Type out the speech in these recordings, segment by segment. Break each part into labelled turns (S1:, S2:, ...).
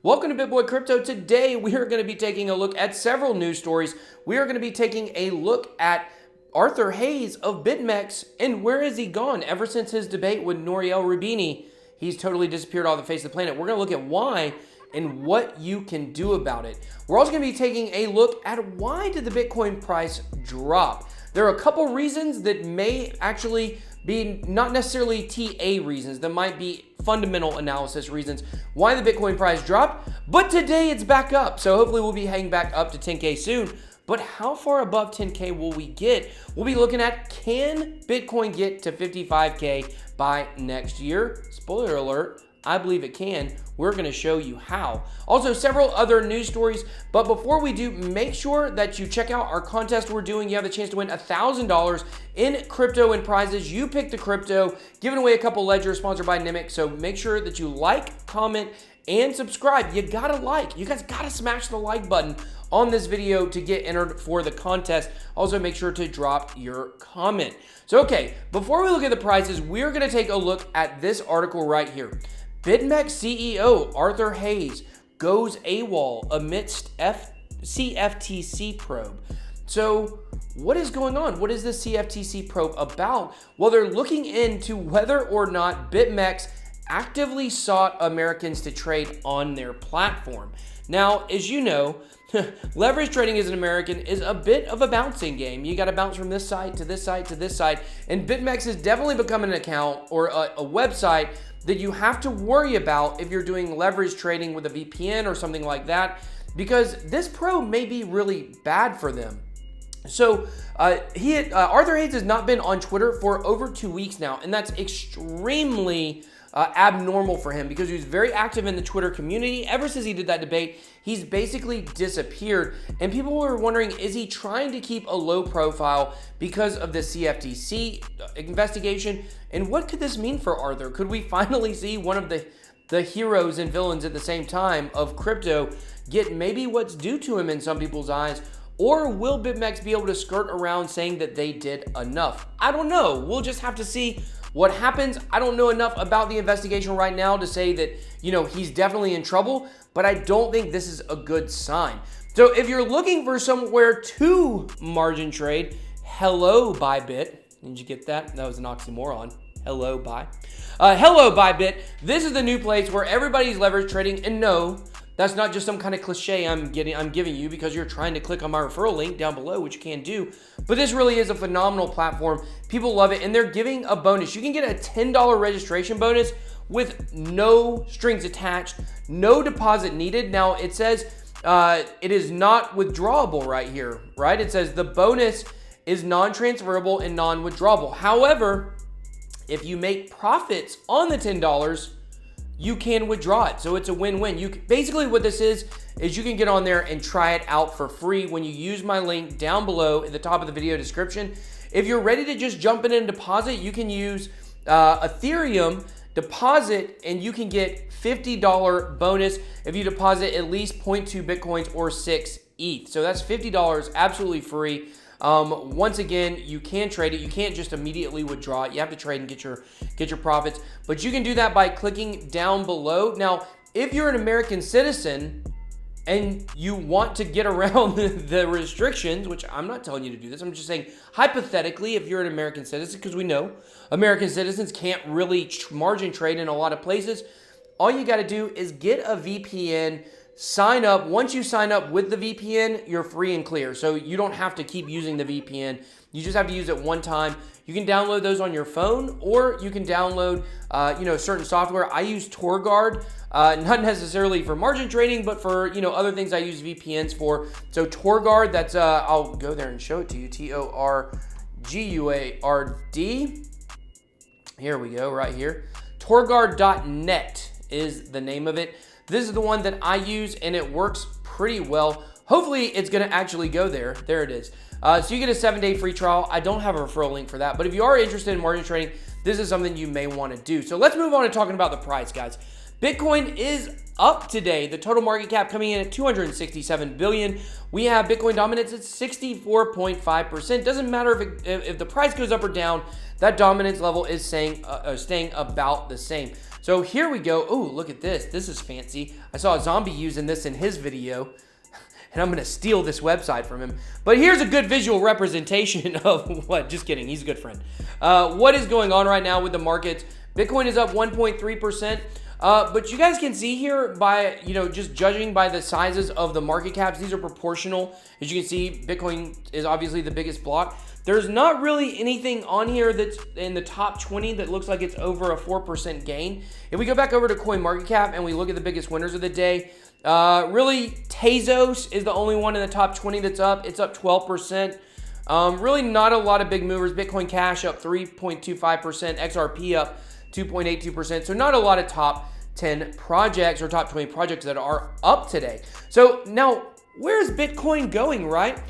S1: Welcome to BitBoy Crypto. Today we are going to be taking a look at several news stories. We are going to be taking a look at Arthur Hayes of BitMex, and where has he gone ever since his debate with Nouriel Roubini? He's totally disappeared off the face of the planet. We're going to look at why and what you can do about it. We're also going to be taking a look at why did the Bitcoin price drop. There are a couple reasons that may actually be not necessarily TA reasons, that might be fundamental analysis reasons why the Bitcoin price dropped, but today it's back up. So hopefully we'll be heading back up to 10K soon. But how far above 10K will we get? We'll be looking at, can Bitcoin get to 55K by next year? Spoiler alert, I believe it can. We're going to show you how. Also, several other news stories. But before we do, make sure that you check out our contest we're doing. You have the chance to win $1,000 in crypto and prizes. You pick the crypto, giving away a couple ledgers sponsored by Nimic. So make sure that you like, comment, and subscribe. You gotta like. You guys gotta smash the like button on this video to get entered for the contest. Also, make sure to drop your comment. So, okay, before we look at the prizes, we're gonna take a look at this article right here. BitMex CEO Arthur Hayes goes AWOL amidst CFTC probe. So what is going on? What is the CFTC probe about? Well, they're looking into whether or not BitMex actively sought Americans to trade on their platform. Now, as you know, leverage trading as an American is a bit of a bouncing game. You got to bounce from this side to this side to this side. And BitMex has definitely become an account or a website that you have to worry about if you're doing leverage trading with a VPN or something like that, because this probe may be really bad for them. So Arthur Hayes has not been on Twitter for over 2 weeks now, and that's extremely abnormal for him because he was very active in the Twitter community. Ever since he did that debate, he's basically disappeared. And people were wondering, is he trying to keep a low profile because of the CFTC investigation? And what could this mean for Arthur? Could we finally see one of the heroes and villains at the same time of crypto get maybe what's due to him in some people's eyes? Or will BitMex be able to skirt around saying that they did enough? I don't know. We'll just have to see what happens. I don't know enough about the investigation right now to say that, he's definitely in trouble, but I don't think this is a good sign. So if you're looking for somewhere to margin trade, hello Bybit. Did you get that? That was an oxymoron. Hello Bybit. This is the new place where everybody's leverage trading, and no, that's not just some kind of cliche I'm giving you because you're trying to click on my referral link down below, which you can do. But this really is a phenomenal platform. People love it, and they're giving a bonus. You can get a $10 registration bonus with no strings attached, no deposit needed. Now, it says it is not withdrawable right here, right? It says the bonus is non-transferable and non-withdrawable. However, if you make profits on the $10, you can withdraw it. So it's a win-win. Basically what this is you can get on there and try it out for free when you use my link down below at the top of the video description. If you're ready to just jump in and deposit, you can use Ethereum deposit, and you can get $50 bonus if you deposit at least 0.2 Bitcoins or 6 ETH. So that's $50 absolutely free. Once again, you can trade it. You can't just immediately withdraw it. You have to trade and get your profits, but you can do that by clicking down below. Now, if you're an American citizen and you want to get around the restrictions, which I'm not telling you to do this, I'm just saying hypothetically, if you're an American citizen, because we know American citizens can't really margin trade in a lot of places, all you got to do is get a VPN. Sign up. Once you sign up with the VPN, you're free and clear. So you don't have to keep using the VPN. You just have to use it one time. You can download those on your phone, or you can download, certain software. I use TorGuard, not necessarily for margin trading, but for, other things I use VPNs for. So TorGuard, that's, I'll go there and show it to you. TorGuard. Here we go, right here. TorGuard.net is the name of it. This is the one that I use, and it works pretty well. Hopefully, it's going to actually go there. There it is. So you get a 7-day free trial. I don't have a referral link for that, but if you are interested in margin trading, this is something you may want to do. So let's move on to talking about the price, guys. Bitcoin is up today. The total market cap coming in at 267 billion. We have Bitcoin dominance at 64.5%. Doesn't matter if the price goes up or down, that dominance level is staying about the same. So here we go. Oh, look at this. This is fancy. I saw a zombie using this in his video, and I'm going to steal this website from him. But here's a good visual representation of what, just kidding, he's a good friend. What is going on right now with the markets. Bitcoin is up 1.3%. But you guys can see here by, just judging by the sizes of the market caps, these are proportional. As you can see, Bitcoin is obviously the biggest block. There's not really anything on here that's in the top 20 that looks like it's over a 4% gain. If we go back over to CoinMarketCap and we look at the biggest winners of the day, really Tezos is the only one in the top 20 that's up. It's up 12%. Really not a lot of big movers. Bitcoin Cash up 3.25%. XRP up 2.82%. So not a lot of top 10 projects or top 20 projects that are up today. So now, where's Bitcoin going, right?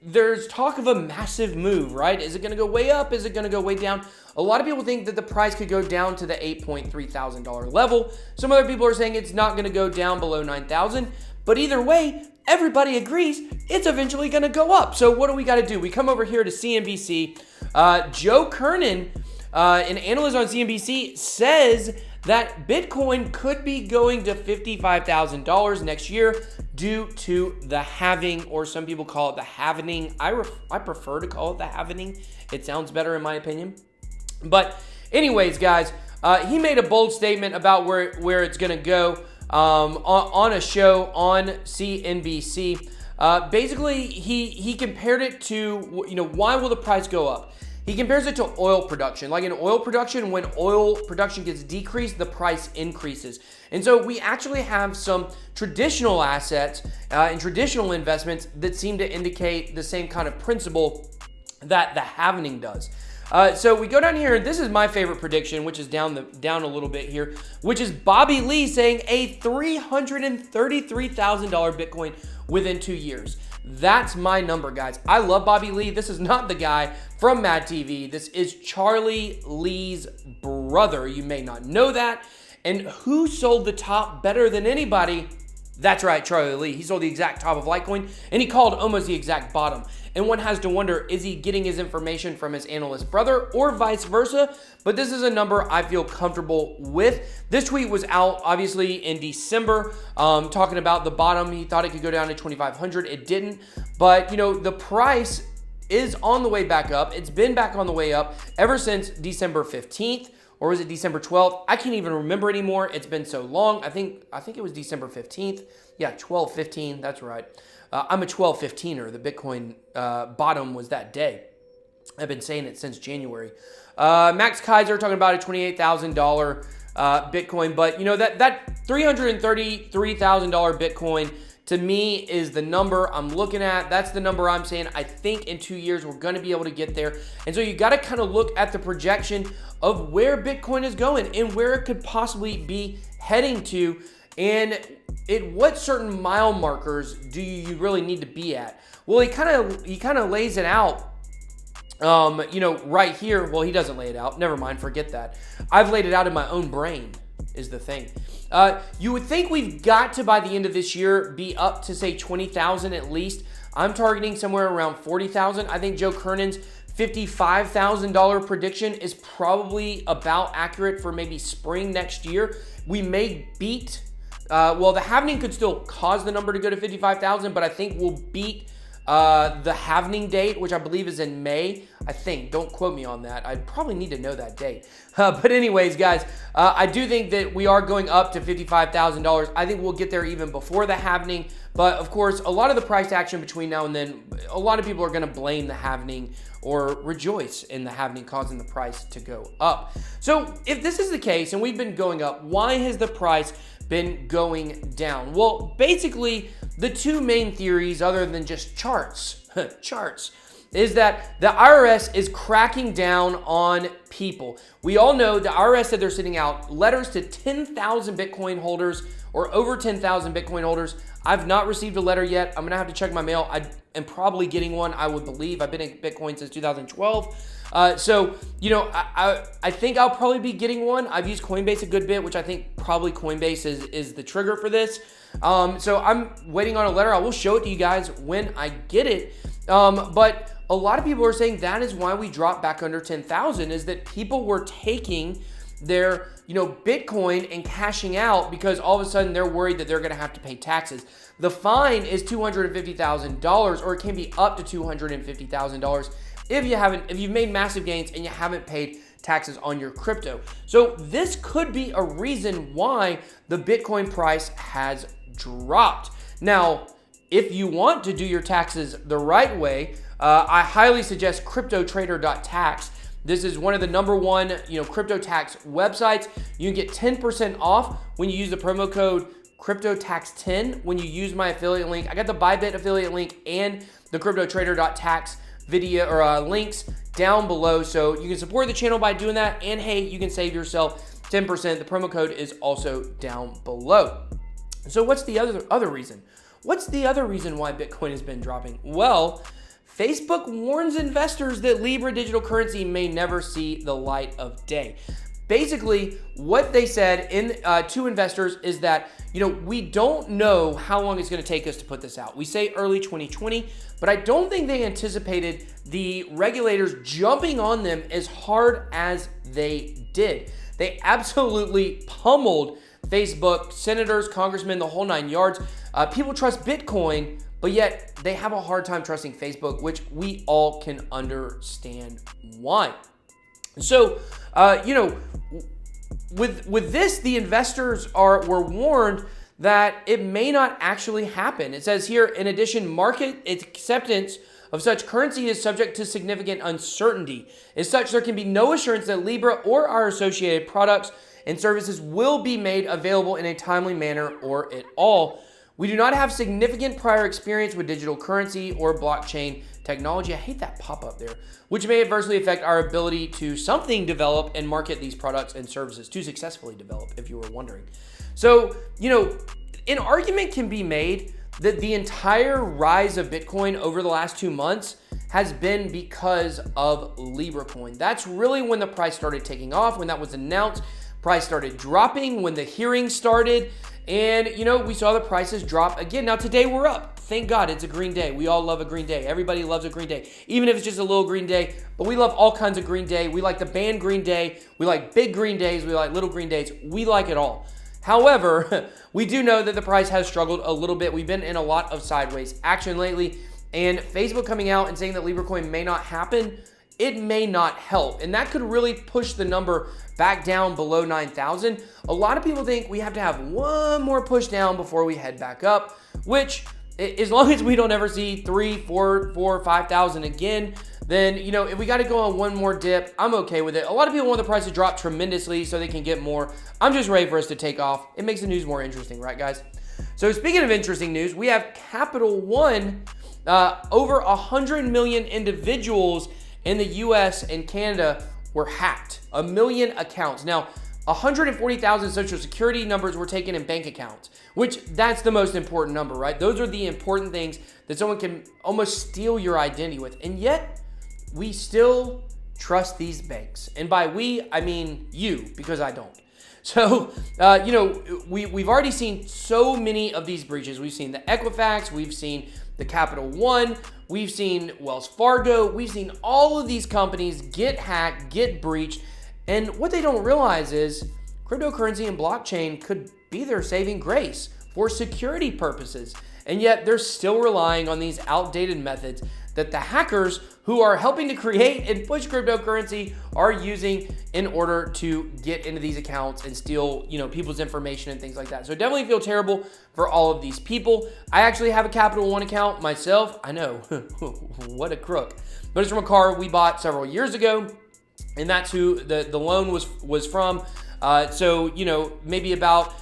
S1: There's talk of a massive move, right? Is it going to go way up? Is it going to go way down? A lot of people think that the price could go down to the $8.3 thousand level. Some other people are saying it's not going to go down below 9,000. But either way, everybody agrees it's eventually going to go up. So what do we got to do? We come over here to CNBC. Joe Kernan, an analyst on CNBC, says that Bitcoin could be going to $55,000 next year due to the halving, or some people call it the halvening. I prefer to call it the halvening. It sounds better in my opinion. But anyways, guys, he made a bold statement about where it's going to go on a show on CNBC. Basically, he compared it to, why will the price go up? He compares it to oil production. Like in oil production, when oil production gets decreased, the price increases. And so we actually have some traditional assets and traditional investments that seem to indicate the same kind of principle that the halvening does. So we go down here, and this is my favorite prediction, which is down a little bit here, which is Bobby Lee saying a $333,000 Bitcoin within 2 years. That's my number, guys. I love Bobby Lee. This is not the guy from Mad TV. This is Charlie Lee's brother. You may not know that. And who sold the top better than anybody? That's right, Charlie Lee. He sold the exact top of Litecoin, and he called almost the exact bottom. And one has to wonder, is he getting his information from his analyst brother or vice versa? But this is a number I feel comfortable with. This tweet was out, obviously, in December, talking about the bottom. He thought it could go down to 2,500. It didn't. But, the price is on the way back up. It's been back on the way up ever since December 15th. Or was it December 12th? I can't even remember anymore. It's been so long. I think it was December 15th. Yeah, 12/15. That's right. I'm a 12/15er. The Bitcoin bottom was that day. I've been saying it since January. Max Kaiser talking about a $28,000 Bitcoin. But, that $333,000 Bitcoin, to me, is the number I'm looking at. That's the number I'm saying. I think in 2 years, we're going to be able to get there. And so you got to kind of look at the projection of where Bitcoin is going and where it could possibly be heading to, and what certain mile markers do you really need to be at. Well, he kind of lays it out, right here. Well, he doesn't lay it out. Never mind, forget that. I've laid it out in my own brain, is the thing. You would think we've got to, by the end of this year, be up to, say, 20,000 at least. I'm targeting somewhere around 40,000. I think Joe Kernan's $55,000 prediction is probably about accurate for maybe spring next year. We may beat, the halvening could still cause the number to go to 55,000, but I think we'll beat the halvening date, which I believe is in May. I think, don't quote me on that. I probably need to know that date. But anyways, guys, I do think that we are going up to $55,000. I think we'll get there even before the halvening. But of course, a lot of the price action between now and then, a lot of people are going to blame the halvening or rejoice in the halvening causing the price to go up. So if this is the case and we've been going up, why has the price been going down? Well, basically, the two main theories, other than just charts, is that the IRS is cracking down on people. We all know the IRS said they're sending out letters to 10,000 Bitcoin holders or over 10,000 Bitcoin holders. I've not received a letter yet. I'm going to have to check my mail. I am probably getting one, I would believe. I've been in Bitcoin since 2012. So, I think I'll probably be getting one. I've used Coinbase a good bit, which I think probably Coinbase is the trigger for this. So I'm waiting on a letter. I will show it to you guys when I get it. But a lot of people are saying that is why we dropped back under 10,000, is that people were taking their, Bitcoin and cashing out because all of a sudden they're worried that they're going to have to pay taxes. The fine is $250,000, or it can be up to $250,000 if you've made massive gains and you haven't paid taxes on your crypto. So this could be a reason why the Bitcoin price has dropped. Now, if you want to do your taxes the right way, I highly suggest cryptotrader.tax. This is one of the number one, crypto tax websites. You can get 10% off when you use the promo code CryptoTax10 when you use my affiliate link. I got the Bybit affiliate link and the cryptotrader.tax video or links down below, so you can support the channel by doing that, and hey, you can save yourself 10%. The promo code is also down below. So what's the other reason? What's the other reason why Bitcoin has been dropping? Well, Facebook warns investors that Libra digital currency may never see the light of day. Basically, what they said to investors is that, we don't know how long it's going to take us to put this out. We say early 2020, but I don't think they anticipated the regulators jumping on them as hard as they did. They absolutely pummeled Facebook, senators, congressmen, the whole nine yards. People trust Bitcoin, but yet they have a hard time trusting Facebook, which we all can understand why. So, with this, the investors were warned that it may not actually happen. It says here, in addition, market acceptance of such currency is subject to significant uncertainty. As such, there can be no assurance that Libra or our associated products and services will be made available in a timely manner or at all. We do not have significant prior experience with digital currency or blockchain technology. I hate that pop-up there, which may adversely affect our ability to develop and market these products and services, to successfully develop, if you were wondering. So, an argument can be made that the entire rise of Bitcoin over the last 2 months has been because of Libra coin. That's really when the price started taking off, when that was announced. Price started dropping when the hearing started, and we saw the prices drop again. Now today we're up. Thank God it's a green day. We all love a green day. Everybody loves a green day, even if it's just a little green day, but we love all kinds of green day. We like the band Green Day. We like big green days. We like little green days. We like it all. However, we do know that the price has struggled a little bit. We've been in a lot of sideways action lately, and Facebook coming out and saying that Libra coin may not happen, it may not help. And that could really push the number back down below 9,000. A lot of people think we have to have one more push down before we head back up, which, as long as we don't ever see 3, 4, 5,000 again, then, if we got to go on one more dip, I'm okay with it. A lot of people want the price to drop tremendously so they can get more. I'm just ready for us to take off. It makes the news more interesting, right, guys? So speaking of interesting news, we have Capital One. Over 100 million individuals in the US and Canada were hacked. 1 million accounts. Now, 140,000 social security numbers were taken in bank accounts, which that's the most important number, right? Those are the important things that someone can almost steal your identity with. And yet, we still trust these banks. And by we, I mean you, because I don't. So, we've already seen so many of these breaches. We've seen the Equifax, we've seen the Capital One, we've seen Wells Fargo, we've seen all of these companies get hacked, get breached, and what they don't realize is cryptocurrency and blockchain could be their saving grace for security purposes, and yet they're still relying on these outdated methods that the hackers who are helping to create and push cryptocurrency are using in order to get into these accounts and steal, people's information and things like that. So definitely feel terrible for all of these people. I actually have a Capital One account myself. I know, what a crook. But it's from a car we bought several years ago, and that's who the loan was from. So, maybe about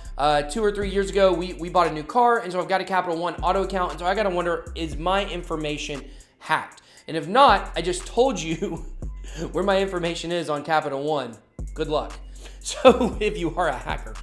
S1: 2 or 3 years ago, we bought a new car, and so I've got a Capital One auto account, and so I gotta wonder, is my information hacked? And if not, I just told you where my information is on Capital One. Good luck. So if you are a hacker.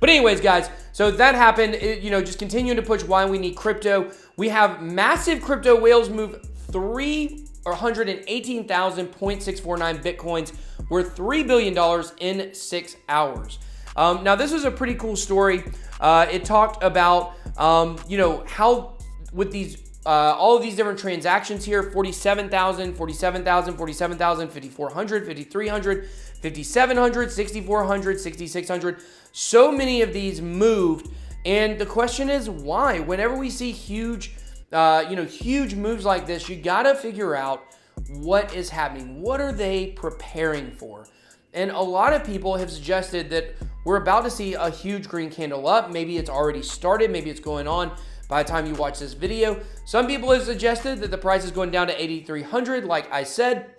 S1: But anyways, guys, so that happened, just continuing to push why we need crypto. We have massive crypto whales move $3 118,000.649 Bitcoins worth $3 billion in 6 hours. Now, this was a pretty cool story. It talked about, how with these, all of these different transactions here, 47,000, 47,000, 47,000, 5,400, 5,300, 5,700, 6,400, 6,600. So many of these moved. And the question is why? Whenever we see huge moves like this, you got to figure out what is happening. What are they preparing for? And a lot of people have suggested that we're about to see a huge green candle up. Maybe it's already started. Maybe it's going on by the time you watch this video. Some people have suggested that the price is going down to 8,300, like I said.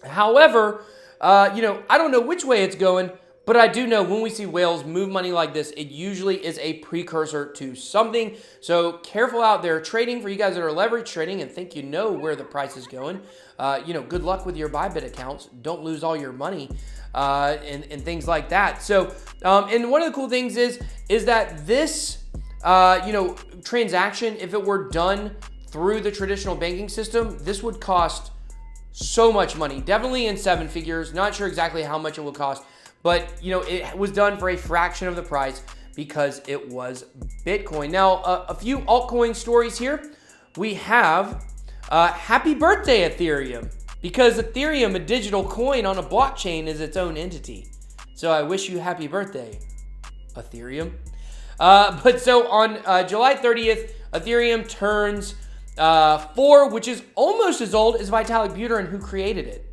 S1: However, I don't know which way it's going, but I do know when we see whales move money like this, it usually is a precursor to something. So careful out there trading. For you guys that are leverage trading and think you know where the price is going, good luck with your Bybit accounts. Don't lose all your money and things like that. So, and one of the cool things is that this, transaction, if it were done through the traditional banking system, this would cost so much money. Definitely in 7 figures. Not sure exactly how much it would cost. But, it was done for a fraction of the price because it was Bitcoin. Now, a few altcoin stories here. We have happy birthday, Ethereum. Because Ethereum, a digital coin on a blockchain, is its own entity. So I wish you happy birthday, Ethereum. But so on July 30th, Ethereum turns 4, which is almost as old as Vitalik Buterin, who created it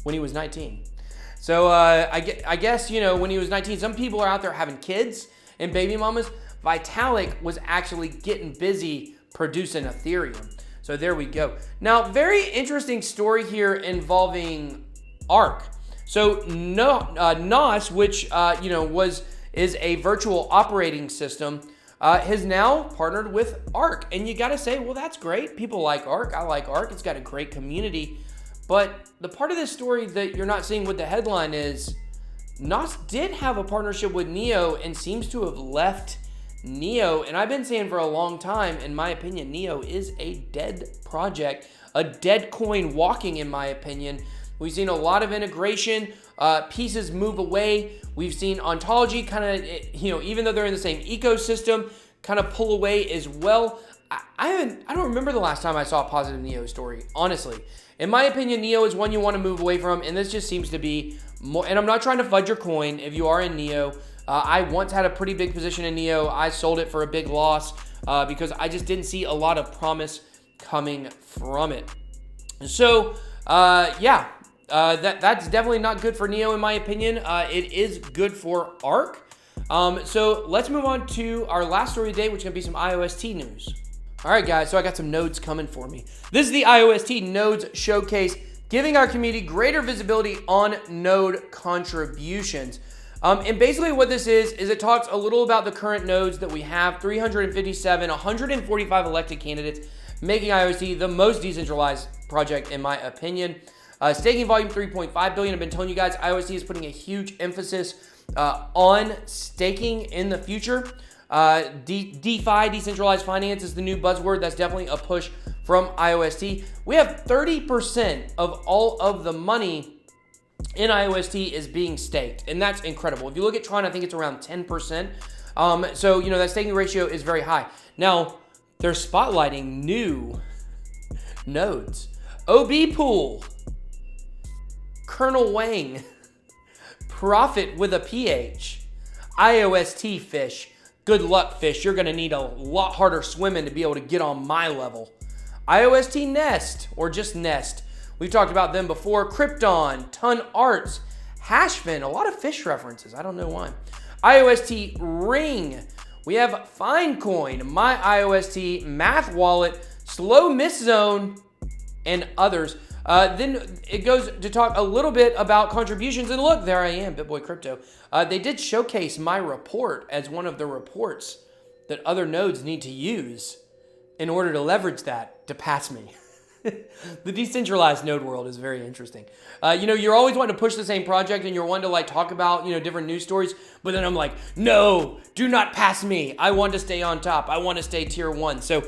S1: when he was 19. So I guess, when he was 19, some people are out there having kids and baby mamas. Vitalik was actually getting busy producing Ethereum. So there we go. Now, very interesting story here involving ARK. So NOS, which is a virtual operating system, has now partnered with ARK. And you got to say, well, that's great. People like ARK. I like ARK. It's got a great community. But the part of this story that you're not seeing with the headline is NOS did have a partnership with Neo and seems to have left Neo. And I've been saying for a long time, in my opinion, Neo is a dead project, a dead coin walking, in my opinion. We've seen a lot of integration, pieces move away. We've seen Ontology kind of, even though they're in the same ecosystem, kind of pull away as well. I don't remember the last time I saw a positive Neo story, honestly. In my opinion, Neo is one you want to move away from, and this just seems to be more, and I'm not trying to fudge your coin if you are in Neo. I once had a pretty big position in Neo. I sold it for a big loss because I just didn't see a lot of promise coming from it. So, that's definitely not good for Neo in my opinion. It is good for ARK. So let's move on to our last story of the day, which is going to be some IOST news. All right, guys, so I got some nodes coming for me. This is the IOST Nodes Showcase, giving our community greater visibility on node contributions. And basically what this is it talks a little about the current nodes that we have, 357, 145 elected candidates, making IOST the most decentralized project in my opinion. Staking volume 3.5 billion. I've been telling you guys, IOST is putting a huge emphasis on staking in the future. DeFi, decentralized finance, is the new buzzword. That's definitely a push from IOST. We have 30% of all of the money in IOST is being staked, and that's incredible. If you look at Tron, I think it's around 10%. So, that staking ratio is very high. Now, they're spotlighting new nodes. OB Pool, Colonel Wang, Profit with a PH, IOST Fish. Good luck, Fish. You're going to need a lot harder swimming to be able to get on my level. IOST Nest, or just Nest. We've talked about them before. Krypton, Ton Arts, Hashfin. A lot of fish references. I don't know why. IOST Ring. We have Finecoin, My IOST, Math Wallet, Slow Miss Zone, and others. Then it goes to talk a little bit about contributions. And look, there I am, BitBoy Crypto. They did showcase my report as one of the reports that other nodes need to use in order to leverage that to pass me. The decentralized node world is very interesting. You're always wanting to push the same project and you're wanting to like talk about, different news stories. But then I'm like, no, do not pass me. I want to stay on top. I want to stay tier 1. So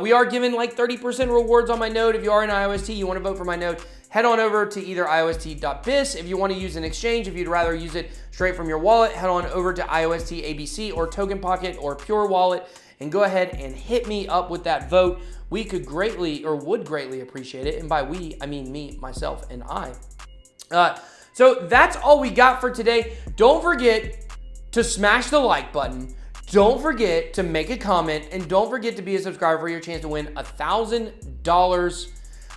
S1: we are giving like 30% rewards on my node. If you are in IOST, you want to vote for my node, head on over to either IOST.biz. If you want to use an exchange, if you'd rather use it straight from your wallet, head on over to IOST ABC or Token Pocket or Pure Wallet and go ahead and hit me up with that vote. We would greatly appreciate it. And by we, I mean me, myself, and I. So that's all we got for today. Don't forget to smash the like button. Don't forget to make a comment. And don't forget to be a subscriber for your chance to win $1,000.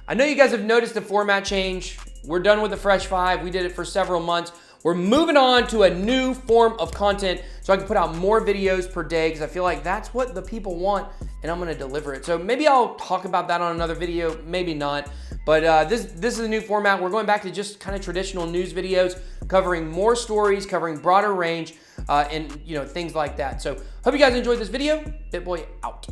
S1: I know you guys have noticed the format change. We're done with the Fresh 5. We did it for several months. We're moving on to a new form of content so I can put out more videos per day because I feel like that's what the people want and I'm going to deliver it. So maybe I'll talk about that on another video, maybe not. But this is a new format. We're going back to just kind of traditional news videos, covering more stories, covering broader range, and things like that. So hope you guys enjoyed this video. BitBoy out.